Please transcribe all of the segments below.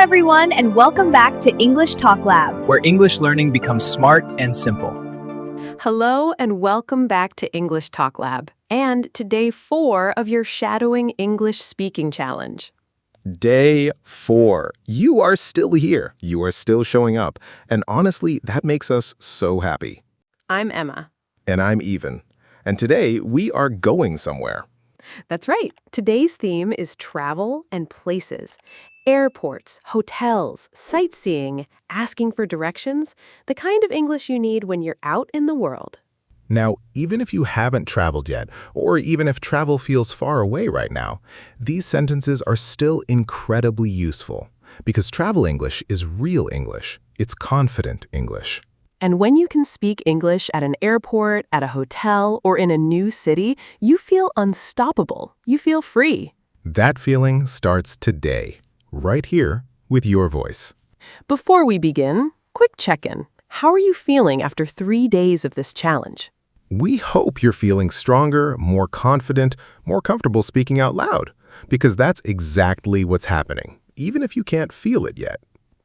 everyone, and welcome back to English Talk Lab. Where English learning becomes smart and simple. Hello and welcome back to English Talk Lab and to day 4 of your Shadowing English Speaking Challenge. Day 4. You are still here. You are still showing up. And honestly, that makes us so happy. I'm Emma. And I'm Even. And today, we are going somewhere. That's right. Today's theme is travel and places. Airports, hotels, sightseeing, asking for directions, the kind of English you need when you're out in the world. Now, even if you haven't traveled yet, or even if travel feels far away right now, these sentences are still incredibly useful. Because travel English is real English. It's confident English. And when you can speak English at an airport, at a hotel, or in a new city, you feel unstoppable. You feel free. That feeling starts today, right here with your voice. Before we begin, quick check-in. How are you feeling after 3 days of this challenge? We hope you're feeling stronger, more confident, more comfortable speaking out loud, because that's exactly what's happening, even if you can't feel it yet.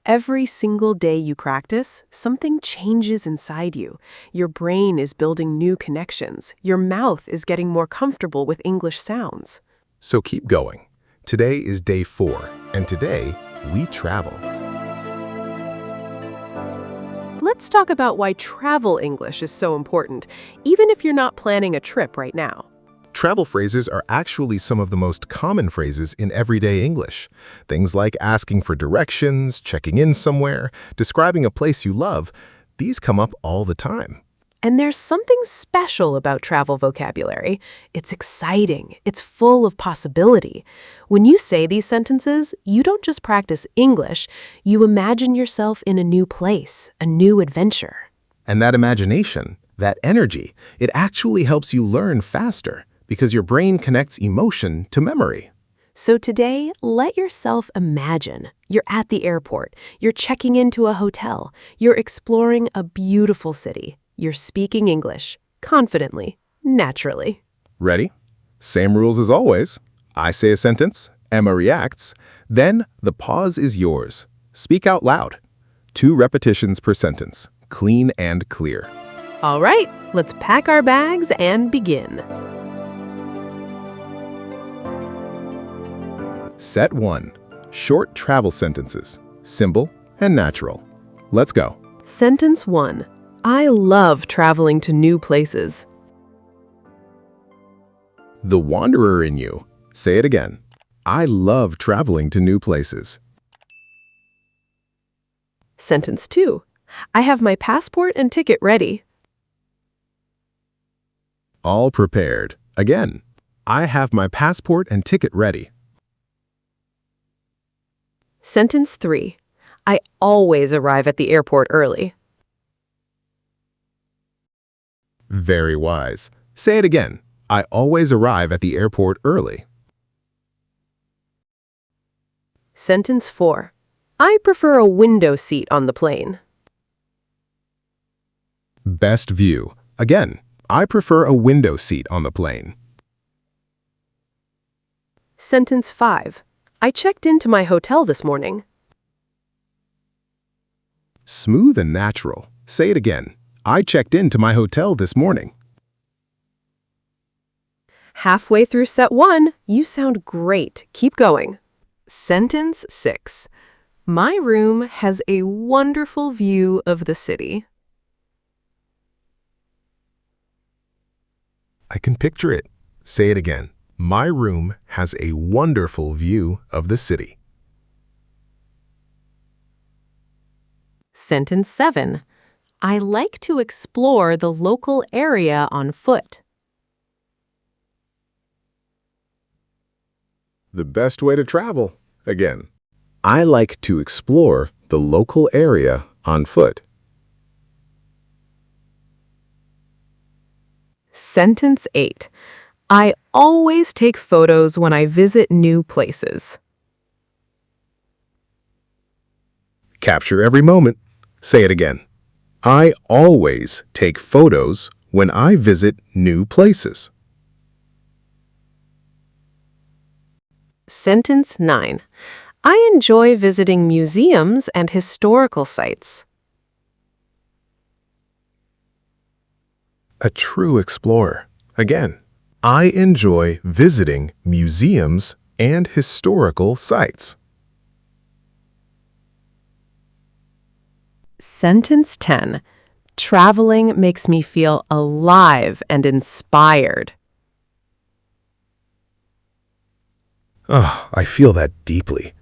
Every single day you practice, something changes inside you. Your brain is building new connections. Your mouth is getting more comfortable with English sounds. So keep going. Today is day 4, and today we travel. Let's talk about why travel English is so important, even if you're not planning a trip right now. Travel phrases are actually some of the most common phrases in everyday English. Things like asking for directions, checking in somewhere, describing a place you love, these come up all the time. And there's something special about travel vocabulary. It's exciting. It's full of possibility. When you say these sentences, you don't just practice English, you imagine yourself in a new place, a new adventure. And that imagination, that energy, it actually helps you learn faster because your brain connects emotion to memory. So today, let yourself imagine. You're at the airport. You're checking into a hotel. You're exploring a beautiful city. You're speaking English, confidently, naturally. Ready? Same rules as always. I say a sentence, Emma reacts, then the pause is yours. Speak out loud. 2 repetitions per sentence, clean and clear. All right, let's pack our bags and begin. Set 1. Short travel sentences, simple and natural. Let's go. Sentence 1. I love traveling to new places. The wanderer in you. Say it again. I love traveling to new places. Sentence 2. I have my passport and ticket ready. All prepared. Again. I have my passport and ticket ready. Sentence 3. I always arrive at the airport early. Very wise. Say it again. I always arrive at the airport early. Sentence 4. I prefer a window seat on the plane. Best view. Again, I prefer a window seat on the plane. Sentence 5. I checked into my hotel this morning. Smooth and natural. Say it again. I checked into my hotel this morning. Halfway through set 1, you sound great. Keep going. Sentence 6. My room has a wonderful view of the city. I can picture it. Say it again. My room has a wonderful view of the city. Sentence 7. I like to explore the local area on foot. The best way to travel. Again. I like to explore the local area on foot. Sentence 8. I always take photos when I visit new places. Capture every moment. Say it again. I always take photos when I visit new places. Sentence 9. I enjoy visiting museums and historical sites. A true explorer. Again, I enjoy visiting museums and historical sites. Sentence 10. Traveling makes me feel alive and inspired. Oh, I feel that deeply.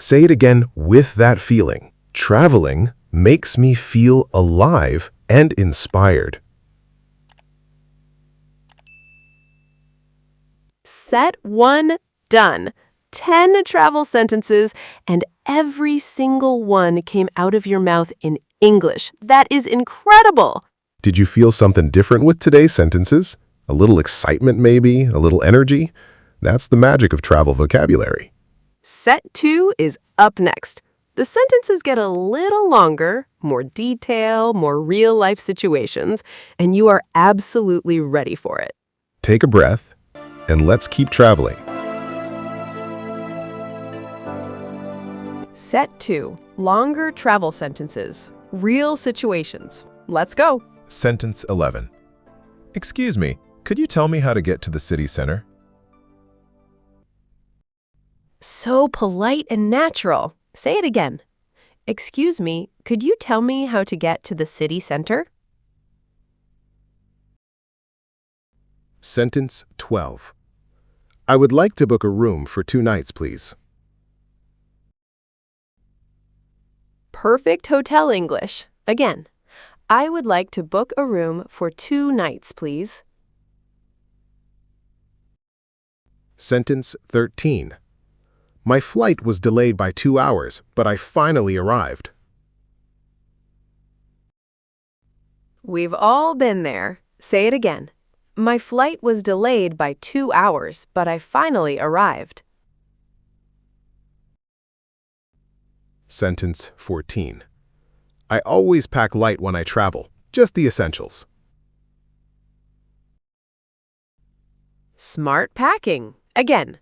Say it again with that feeling. Traveling makes me feel alive and inspired. Set 1 done. 10 travel sentences, and every single one came out of your mouth in English. That is incredible! Did you feel something different with today's sentences? A little excitement maybe? A little energy? That's the magic of travel vocabulary. Set 2 is up next. The sentences get a little longer, more detail, more real-life situations, and you are absolutely ready for it. Take a breath, and let's keep traveling. Set 2. Longer travel sentences. Real situations. Let's go. Sentence 11. Excuse me, could you tell me how to get to the city center? So polite and natural. Say it again. Excuse me, could you tell me how to get to the city center? Sentence 12. I would like to book a room for 2 nights, please. Perfect hotel English. Again, I would like to book a room for 2 nights, please. Sentence 13. My flight was delayed by 2 hours, but I finally arrived. We've all been there. Say it again. My flight was delayed by 2 hours, but I finally arrived. Sentence 14. I always pack light when I travel, just the essentials. Smart packing. Again,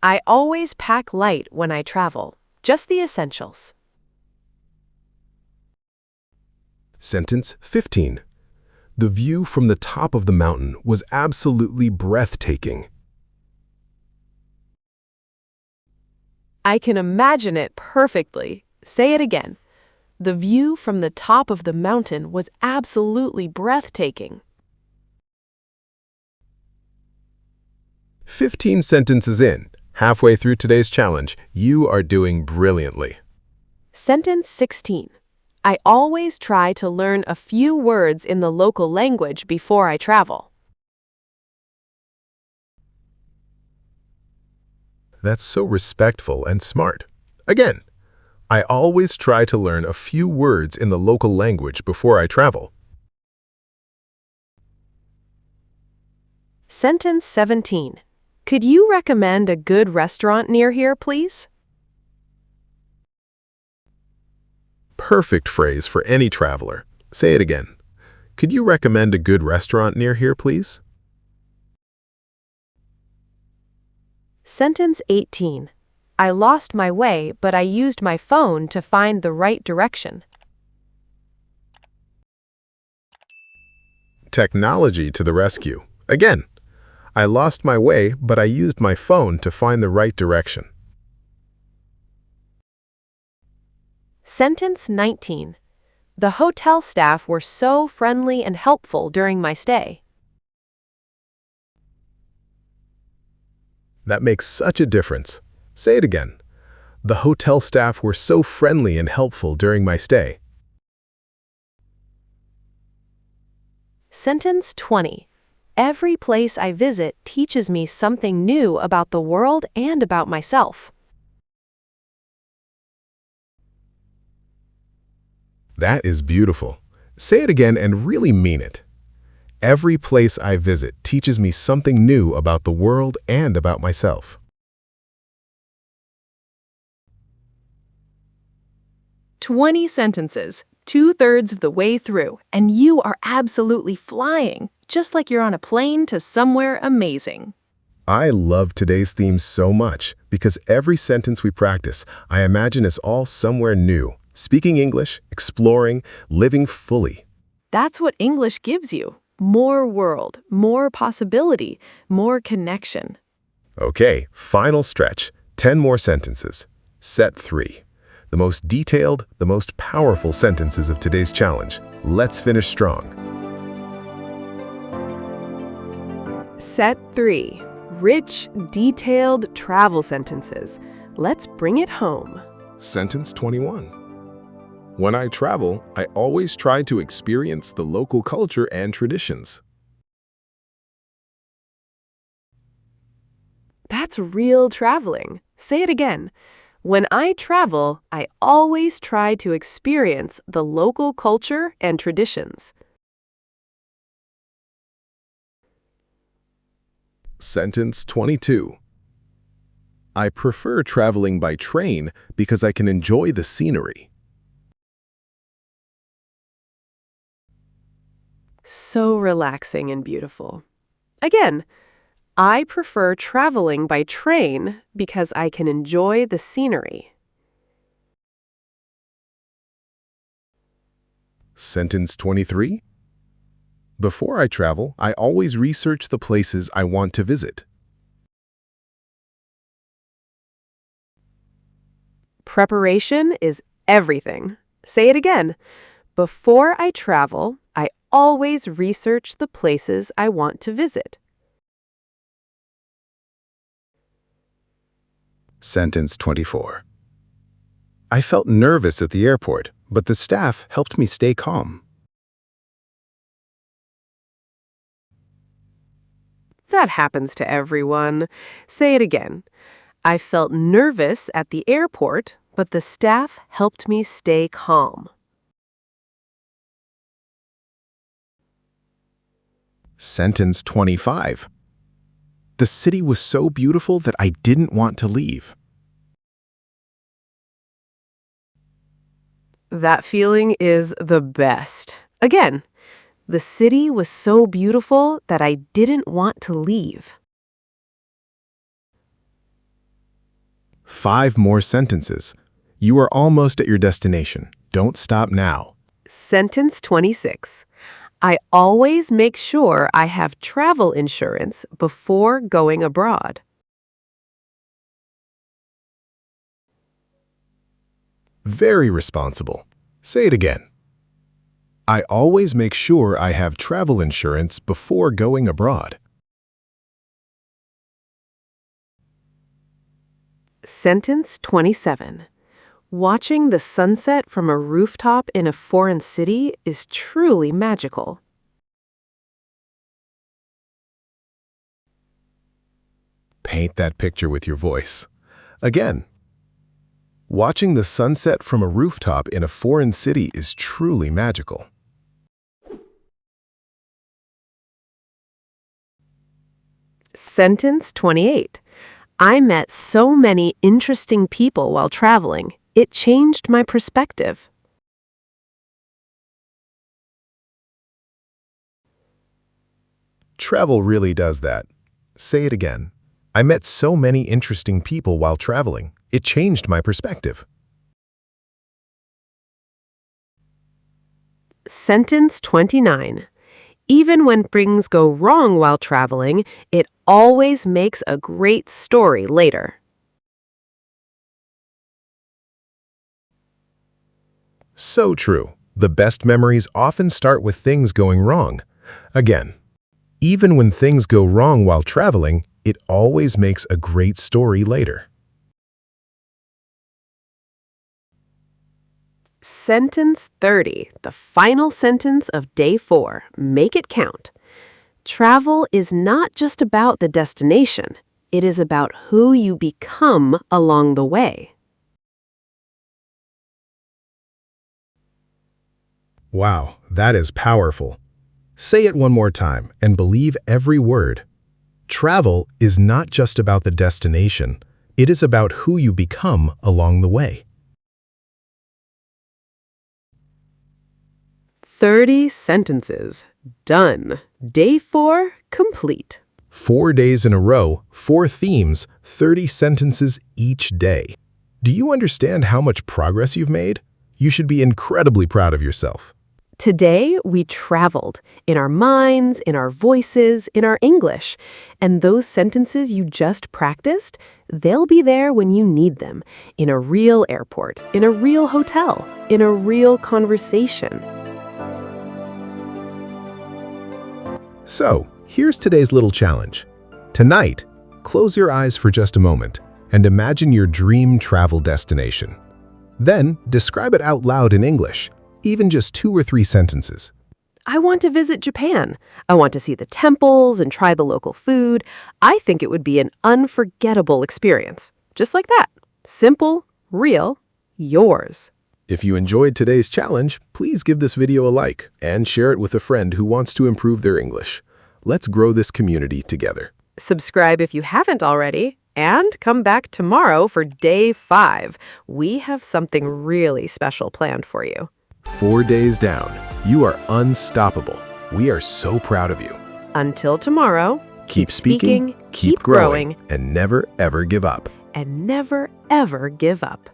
I always pack light when I travel, just the essentials. Sentence 15. The view from the top of the mountain was absolutely breathtaking. I can imagine it perfectly. Say it again. The view from the top of the mountain was absolutely breathtaking. 15 sentences in, halfway through today's challenge, you are doing brilliantly. Sentence 16. I always try to learn a few words in the local language before I travel. That's so respectful and smart. Again, I always try to learn a few words in the local language before I travel. Sentence 17. Could you recommend a good restaurant near here, please? Perfect phrase for any traveler. Say it again. Could you recommend a good restaurant near here, please? Sentence 18. I lost my way, but I used my phone to find the right direction. Technology to the rescue. Again, I lost my way, but I used my phone to find the right direction. Sentence 19. The hotel staff were so friendly and helpful during my stay. That makes such a difference. Say it again. The hotel staff were so friendly and helpful during my stay. Sentence 20. Every place I visit teaches me something new about the world and about myself. That is beautiful. Say it again and really mean it. Every place I visit teaches me something new about the world and about myself. "20 sentences, 2/3 of the way through, and you are absolutely flying, just like you're on a plane to somewhere amazing." I love today's theme so much because every sentence we practice, I imagine is all somewhere new. Speaking English, exploring, living fully. That's what English gives you. More world, more possibility, more connection. Okay, final stretch. 10 more sentences. Set 3. The most detailed, the most powerful sentences of today's challenge. Let's finish strong. Set 3. Rich, detailed travel sentences. Let's bring it home. Sentence 21. When I travel, I always try to experience the local culture and traditions. That's real traveling. Say it again. When I travel, I always try to experience the local culture and traditions. Sentence 22. I prefer traveling by train because I can enjoy the scenery. So relaxing and beautiful. Again, I prefer traveling by train because I can enjoy the scenery. Sentence 23. Before I travel, I always research the places I want to visit. Preparation is everything. Say it again. Before I travel, I always research the places I want to visit. Sentence 24. I felt nervous at the airport, but the staff helped me stay calm. That happens to everyone. Say it again. I felt nervous at the airport, but the staff helped me stay calm. Sentence 25. The city was so beautiful that I didn't want to leave. That feeling is the best. Again, the city was so beautiful that I didn't want to leave. 5 more sentences. You are almost at your destination. Don't stop now. Sentence 26. I always make sure I have travel insurance before going abroad. Very responsible. Say it again. I always make sure I have travel insurance before going abroad. Sentence 27. Watching the sunset from a rooftop in a foreign city is truly magical. Paint that picture with your voice. Again. Watching the sunset from a rooftop in a foreign city is truly magical. Sentence 28. I met so many interesting people while traveling. It changed my perspective. Travel really does that. Say it again. I met so many interesting people while traveling. It changed my perspective. Sentence 29. Even when things go wrong while traveling, it always makes a great story later. So true. The best memories often start with things going wrong. Again, even when things go wrong while traveling, it always makes a great story later. Sentence 30, the final sentence of day 4. Make it count. Travel is not just about the destination. It is about who you become along the way. Wow, that is powerful. Say it one more time and believe every word. Travel is not just about the destination. It is about who you become along the way. 30 sentences. Done. Day 4 complete. 4 days in a row, 4 themes, 30 sentences each day. Do you understand how much progress you've made? You should be incredibly proud of yourself. Today, we traveled in our minds, in our voices, in our English. And those sentences you just practiced, they'll be there when you need them, in a real airport, in a real hotel, in a real conversation. So, here's today's little challenge. Tonight, close your eyes for just a moment and imagine your dream travel destination. Then, describe it out loud in English, even just 2 or 3 sentences. I want to visit Japan. I want to see the temples and try the local food. I think it would be an unforgettable experience. Just like that. Simple, real, yours. If you enjoyed today's challenge, please give this video a like and share it with a friend who wants to improve their English. Let's grow this community together. Subscribe if you haven't already, and come back tomorrow for day 5. We have something really special planned for you. 4 days down, you are unstoppable. We are so proud of you. Until tomorrow, Keep speaking, keep growing, and never ever give up. and never, ever give up.